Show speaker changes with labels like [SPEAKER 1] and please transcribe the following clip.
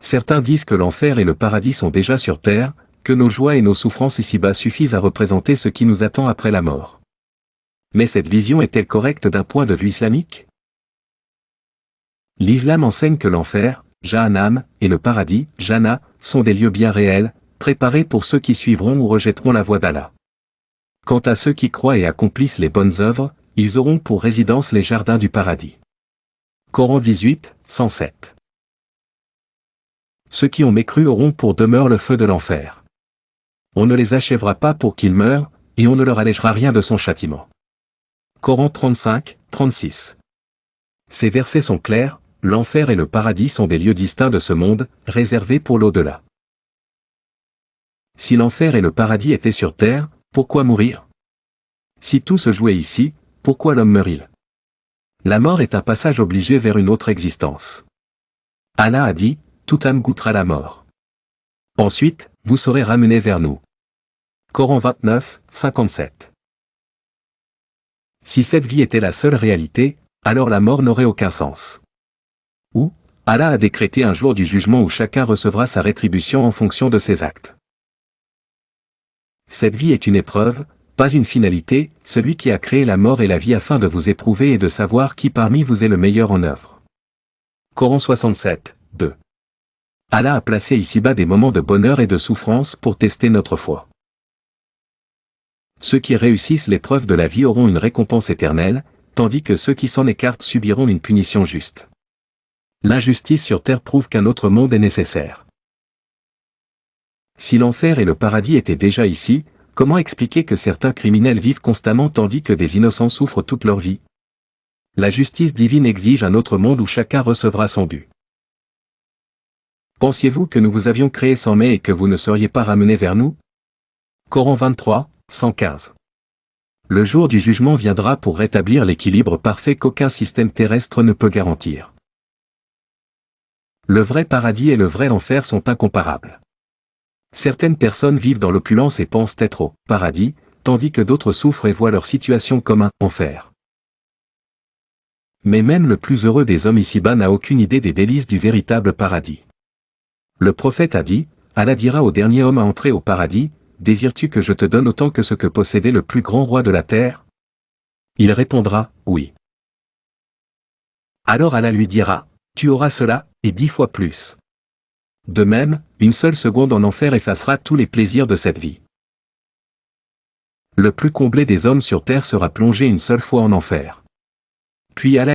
[SPEAKER 1] Certains disent que l'enfer et le paradis sont déjà sur terre, que nos joies et nos souffrances ici-bas suffisent à représenter ce qui nous attend après la mort. Mais cette vision est-elle correcte d'un point de vue islamique? L'islam enseigne que l'enfer, Jahannam, et le paradis, Jannah, sont des lieux bien réels, préparés pour ceux qui suivront ou rejetteront la voie d'Allah. Quant à ceux qui croient et accomplissent les bonnes œuvres, ils auront pour résidence les jardins du paradis. Coran 18, 107. Ceux qui ont mécru auront pour demeure le feu de l'enfer. On ne les achèvera pas pour qu'ils meurent, et on ne leur allégera rien de son châtiment. Coran 35, 36. Ces versets sont clairs, l'enfer et le paradis sont des lieux distincts de ce monde, réservés pour l'au-delà. Si l'enfer et le paradis étaient sur terre, pourquoi mourir? Si tout se jouait ici, pourquoi l'homme meurt-il? La mort est un passage obligé vers une autre existence. Allah a dit, toute âme goûtera la mort. Ensuite, vous serez ramenés vers nous. Coran 29, 57. Si cette vie était la seule réalité, alors la mort n'aurait aucun sens. Ou, Allah a décrété un jour du jugement où chacun recevra sa rétribution en fonction de ses actes. Cette vie est une épreuve, pas une finalité, celui qui a créé la mort et la vie afin de vous éprouver et de savoir qui parmi vous est le meilleur en œuvre. Coran 67, 2. Allah a placé ici-bas des moments de bonheur et de souffrance pour tester notre foi. Ceux qui réussissent l'épreuve de la vie auront une récompense éternelle, tandis que ceux qui s'en écartent subiront une punition juste. L'injustice sur terre prouve qu'un autre monde est nécessaire. Si l'enfer et le paradis étaient déjà ici, comment expliquer que certains criminels vivent constamment tandis que des innocents souffrent toute leur vie? La justice divine exige un autre monde où chacun recevra son dû. Pensiez-vous que nous vous avions créé sans mais et que vous ne seriez pas ramenés vers nous? Coran 23, 115. Le jour du jugement viendra pour rétablir l'équilibre parfait qu'aucun système terrestre ne peut garantir. Le vrai paradis et le vrai enfer sont incomparables. Certaines personnes vivent dans l'opulence et pensent être au paradis, tandis que d'autres souffrent et voient leur situation comme un enfer. Mais même le plus heureux des hommes ici-bas n'a aucune idée des délices du véritable paradis. Le prophète a dit, Allah dira au dernier homme à entrer au paradis, désires-tu que je te donne autant que ce que possédait le plus grand roi de la terre? Il répondra, oui. Alors Allah lui dira, tu auras cela, et 10 fois plus. De même, une seule seconde en enfer effacera tous les plaisirs de cette vie. Le plus comblé des hommes sur terre sera plongé une seule fois en enfer. Puis Allah